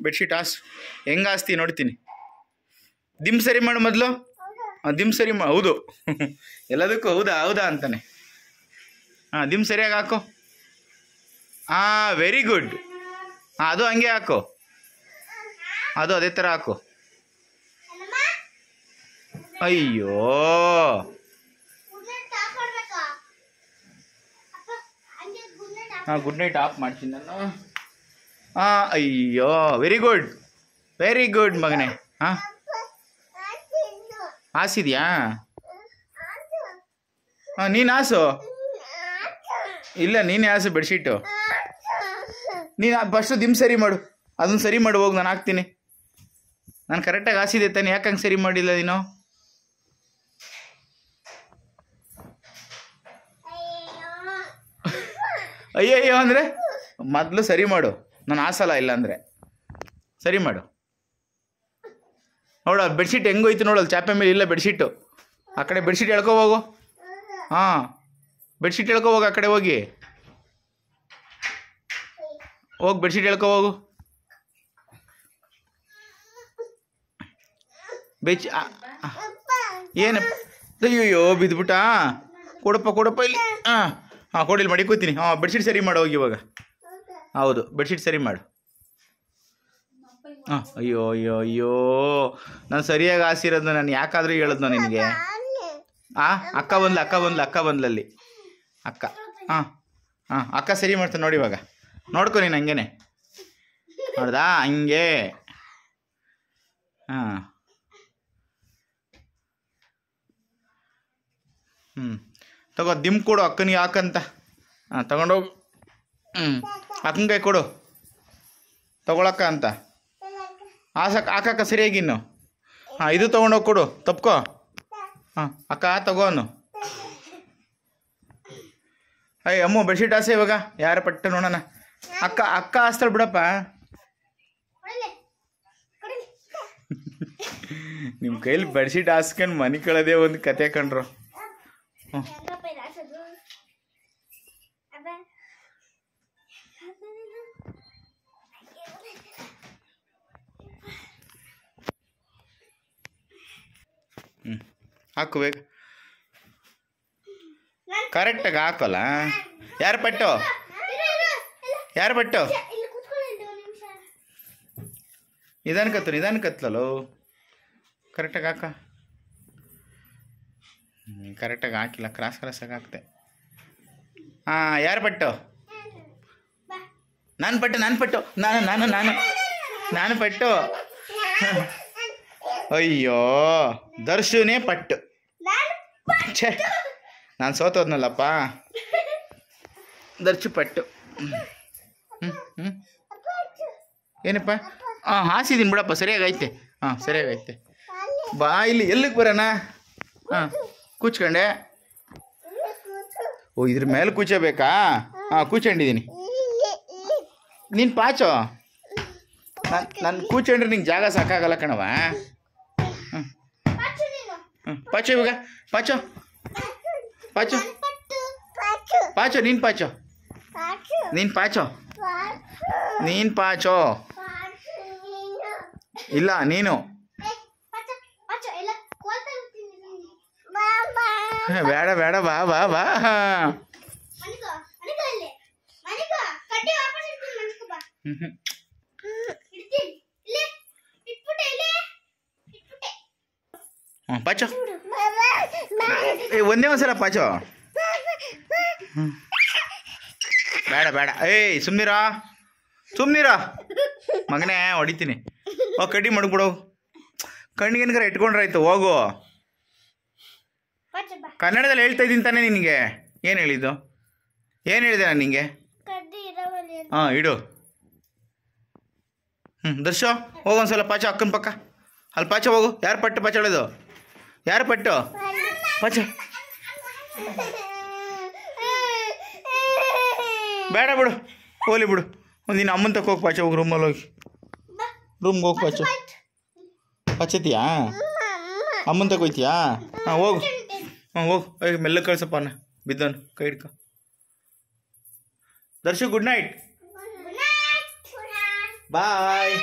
Bedsheet ಹೆಂಗೆ ಹಾಸ್ತಿ ನೋಡ್ತೀನಿ. ದಿಮ್ ಸರಿ ಮಾಡು ಮೊದಲು. ದಿಮ್ ಸರಿ ಹೌದು ಎಲ್ಲದಕ್ಕೂ ಹೌದಾ ಹೌದಾ ಅಂತಾನೆ. ದಿಮ್ ಸರಿಯಾಗಿ ಹಾಕೋ. Very good. ಅದು ಹಂಗೆ ಹಾಕು, ಅದು ಅದೇ ಥರ ಹಾಕು. ಅಯ್ಯೋ ಗುಡ್ ನೈಟ್ ಆಫ್ ಮಾಡ್ತೀನಿ ನಾನು. ಅಯ್ಯೋ ವೆರಿ ಗುಡ್ ಮಗನೇ. ಹಾಸಿದ್ಯಾ? ನೀನು ಹಾಸು. ಇಲ್ಲ ನೀನೇ ಹಾಸು ಬೆಡ್ಶೀಟು. ನೀನು ಫಸ್ಟು ದಿಮ್ ಸರಿ ಮಾಡು, ಅದನ್ನು ಸರಿ ಮಾಡು ಹೋಗಿ, ನಾನು ಹಾಕ್ತೀನಿ. ನಾನು ಕರೆಕ್ಟಾಗಿ ಹಾಸಿದೆ ತಾನೆ, ಯಾಕೆ ಹಂಗೆ ಸರಿ ಮಾಡಿಲ್ಲ ನೀನು? ಅಯ್ಯಯ್ಯೋ ಅಂದರೆ ಮೊದಲು ಸರಿ ಮಾಡು, ನಾನು ಹಾಸಲ್ಲ ಇಲ್ಲ ಅಂದರೆ ಸರಿ ಮಾಡು. ನೋಡು ಬೆಡ್ಶೀಟ್ ಹೆಂಗೋಯ್ತು ನೋಡಲ್ಲ, ಚಾಪೆ ಮೇಲೆ ಇಲ್ಲ ಬೆಡ್ಶೀಟು. ಆ ಕಡೆ ಬೆಡ್ಶೀಟ್ ಎಳ್ಕೊ ಹೋಗು. ಬೆಡ್ಶೀಟ್ ಎಳ್ಕೊ ಹೋಗು, ಆ ಕಡೆ ಹೋಗಿ ಬೆಡ್ಶೀಟ್ ಎಳ್ಕೊ ಹೋಗು. ಏನಪ್ಪ ಅಯ್ಯೋ ಬಿದ್ದುಬಿಟ್ಟ. ಕೊಡಪ್ಪ ಇಲ್ಲಿ. ಕೊಡಿಲ್ಲಿ ಮಡಿಕೋತೀನಿ. ಬೆಡ್ಶೀಟ್ ಸರಿ ಮಾಡು ಹೋಗಿ ಇವಾಗ. ಹೌದು ಬೆಡ್ಶೀಟ್ ಸರಿ ಮಾಡು. ಅಯ್ಯೋ ನಾನು ಸರಿಯಾಗಿ ಹಾಸಿರೋದು, ನಾನು ಯಾಕಾದರೂ ಹೇಳಿದ್ನೋ ನಿನಗೆ? ಅಕ್ಕ ಬಂದ್ಲಲ್ಲಿ ಅಕ್ಕ. ಅಕ್ಕ ಸರಿ ಮಾಡ್ತಾನೆ ನೋಡಿ ಇವಾಗ. ನೋಡ್ಕೊ ನೀನು ಹಂಗೇನೆ ನೋಡ್ದಾ ಹಂಗೆ. ತಗೋ ದಿಮ್ ಕೊಡು ಅಕ್ಕನಿಗೆ ಹಾಕಂತ. ತಗೊಂಡೋಗು. ಅಕ್ಕನ ಕೈ ಕೊಡು ತಗೊಳಕ್ಕ ಅಂತ. ಹಾಕಕ್ಕ ಸರಿಯಾಗಿ ಇನ್ನು. ಇದು ತೊಗೊಂಡೋಗಿ ಕೊಡು, ತಪ್ಕೋ. ಅಕ್ಕ ತಗೋನು. ಅಮ್ಮ ಬೆಡ್ಶೀಟ್ ಹಾಸೆ ಇವಾಗ. ಯಾರ ಪಟ್ಟ ನೋಡೋಣ. ಅಕ್ಕ ಹಾಸ್ತಾಳೆ ಬಿಡಪ್ಪ. ನಿಮ್ಮ ಕೈಲಿ ಬೆಡ್ಶೀಟ್ ಹಾಸ್ಕೊಂಡು ಮನೆ ಕಳೋದೇ ಒಂದು ಕತೆ ಕಂಡ್ರು. ಹಾಕು ಬೇಗ, ಕರೆಕ್ಟಾಗಿ ಹಾಕೋಲ್ಲ. ಯಾರು ಪಟ್ಟು ನಿಧಾನ ಕತ್ತಲೋ. ಕರೆಕ್ಟಾಗಿ ಹಾಕ. ಕರೆಕ್ಟಾಗಿ ಹಾಕಿಲ್ಲ, ಕ್ರಾಸಾಗಿ ಹಾಕ್ತೆ. ಯಾರು ಪಟ್ಟು? ನಾನು ಪಟ್ಟು. ನಾನು ಪಟ್ಟು. ಅಯ್ಯೋ ದರ್ಶುನೇ ಪಟ್ಟು. ಛೇ ನಾನು ಸೋತೋದ್ನಲ್ಲಪ್ಪ. ದರ್ಶು ಪಟ್ಟು. ಏನಪ್ಪ? ಹಾಸಿದ್ದೀನಿ ಬಿಡಪ್ಪ, ಸರಿಯಾಗೈತೆ. ಸರಿಯಾಗೈತೆ. ಬಾ ಇಲ್ಲಿ. ಎಲ್ಲಿಗೆ ಬರೋಣ? ಕೂಚ್ಕೊಂಡೆ. ಇದ್ರ ಮೇಲೆ ಕೂಚಬೇಕಾ? ಕೂಚ್ಕೊಂಡಿದ್ದೀನಿ. ನೀನು ಪಾಚೋ. ನಾನು ಕೂಚ್ಕೊಂಡ್ರೆ ನಿಂಗೆ ಜಾಗ ಸಾಕಾಗಲ್ಲ ಕಣವ. ಪಾಚೋ ಇವಾಗ. ಪಾಚೋ ನೀನು ಪಾಚೋ. ಇಲ್ಲ ನೀನು. ಬೇಡ ಬಾ. ಪಾಚೋ ಒಂದೇ ಒಂದ್ಸಲ ಪಾಚೋ. ಬೇಡ. ಸುಮ್ನಿರಾ ಮಗನೇ, ಹೊಡಿತೀನಿ. ಕಡ್ಡಿ ಮಡಗ್ಬಿಡು. ಕಣ್ಣಿಗೇನ್ಗಾರ ಇಟ್ಕೊಂಡ್ರಾಯ್ತು ಹೋಗು. ಕನ್ನಡದಲ್ಲಿ ಹೇಳ್ತಾ ಇದ್ದೀನಿ ತಾನೇ ನಿನಗೆ. ಏನು ಹೇಳಿದ್ದು? ಏನು ಹೇಳಿದೆ ನಾನು ನಿನಗೆ? ಇಡು. ದರ್ಶೋ ಹೋಗೊಂದ್ಸಲ ಪಾಚೋ ಅಕ್ಕನ ಪಕ್ಕ. ಅಲ್ಲಿ ಪಾಚೋ ಹೋಗು. ಯಾರು ಪಟ್ಟು ಪಾಚೋಳೋದು? ಯಾರು ಪಟ್ಟು ಪಾಚೋ? ಬೇಡ ಬಿಡು, ಹೋಲಿ ಬಿಡು. ನೀನು ಅಮ್ಮನ ತಕ್ಕ ಹೋಗಿ ಪಾಚೋ. ಹೋಗಿ ರೂಮಲ್ಲಿ ಹೋಗಿ. ರೂಮ್ಗೆ ಹೋಗಿ ಪಾಚೋ. ಪಾಚತ್ತೀಯಾ? ಅಮ್ಮನ ತಕ ಹೋಯ್ತೀಯಾ? ಹೋಗು. ಹೋಗು. ಮೆಲ್ಲ ಕಳ್ಸಪ್ಪ. ಬಿದ್ದವನು ಕೈ ಹಿಡ್ಕೊ. Darshu good night. ಬಾಯ್.